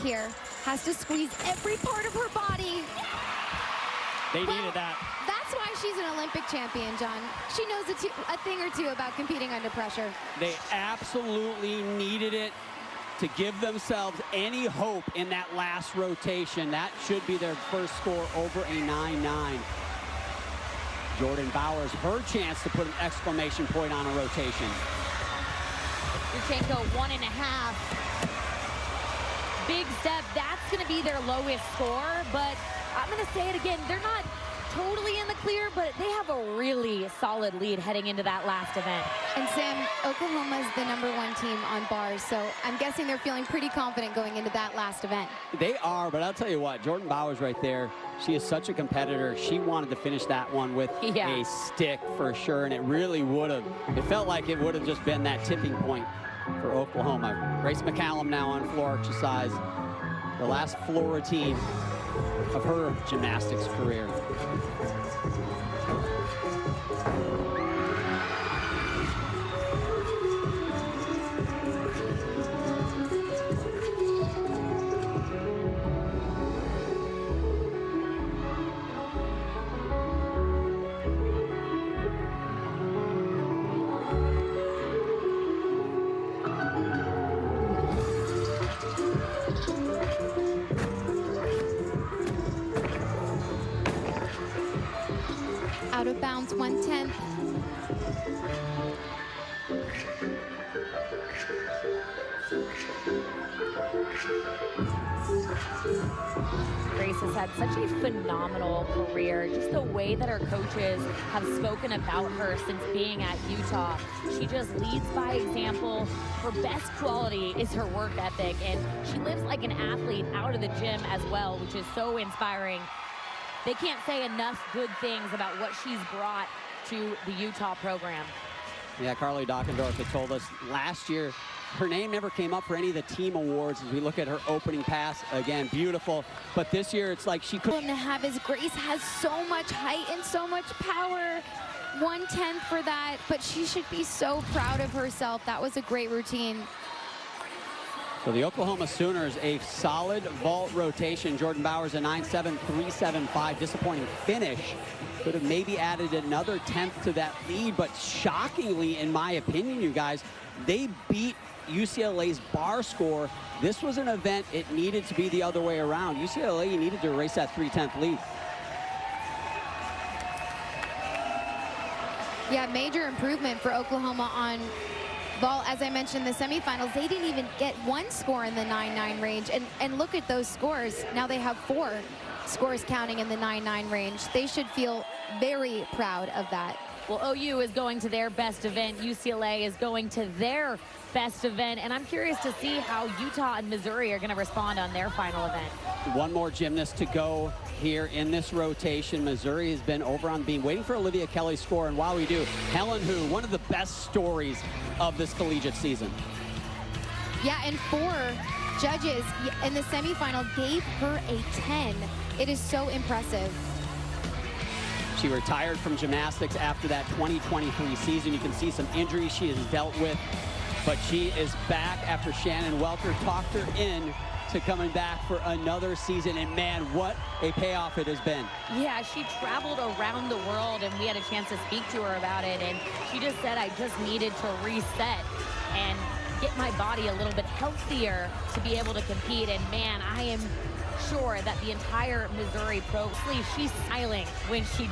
here. Has to squeeze every part of her body. They needed that. That's why she's an Olympic champion, John. She knows a thing or two about competing under pressure. They absolutely needed it to give themselves any hope in that last rotation. That should be their first score over a 9-9. Jordan Bowers, her chance to put an exclamation point on a rotation. Yurchenko 1.5. Big step. That's going to be their lowest score, but I'm going to say it again. They're not totally in the clear, but they have a really solid lead heading into that last event. And Sam, Oklahoma's the #1 team on bars, so I'm guessing they're feeling pretty confident going into that last event. They are, but I'll tell you what, Jordan Bowers right there, she is such a competitor. She wanted to finish that one with a stick for sure, and it really would have. It felt like it would have just been that tipping point for Oklahoma. Grace McCallum now on floor exercise. The last floor routine of her gymnastics career. Out of bounds, 1/10. Grace has had such a phenomenal career. Just the way that her coaches have spoken about her since being at Utah. She just leads by example. Her best quality is her work ethic, and she lives like an athlete out of the gym as well, which is so inspiring. They can't say enough good things about what she's brought to the Utah program. Yeah, Carly Dockendorf had told us last year her name never came up for any of the team awards as we look at her opening pass. Again, beautiful. But this year, it's like she couldn't have his Grace has so much height and so much power. 1/10 for that, but she should be so proud of herself. That was a great routine. So the Oklahoma Sooners, a solid vault rotation. Jordan Bowers, a 9.7, 3.75. Disappointing finish. Could have maybe added another 10th to that lead, but shockingly, in my opinion, you guys, they beat UCLA's bar score. This was an event, it needed to be the other way around. UCLA needed to erase that 3/10 lead. Yeah, major improvement for Oklahoma on vault. As I mentioned, the semifinals, they didn't even get one score in the 9-9 range. And look at those scores. Now they have 4 scores counting in the 9-9 range. They should feel very proud of that. Well, OU is going to their best event. UCLA is going to their best event. And I'm curious to see how Utah and Missouri are going to respond on their final event. One more gymnast to go here in this rotation. Missouri has been over on beam, waiting for Olivia Kelly's score. And while we do, Helen Hu, one of the best stories of this collegiate season. Yeah, and 4 judges in the semifinal gave her a 10. It is so impressive. She retired from gymnastics after that 2023 season. You can see some injuries she has dealt with, but she is back after Shannon Welker talked her in to coming back for another season. And man, what a payoff it has been. Yeah, she traveled around the world, and we had a chance to speak to her about it. And she just said, I just needed to reset and get my body a little bit healthier to be able to compete. And man, I am sure that the entire Missouri pro, she's smiling when she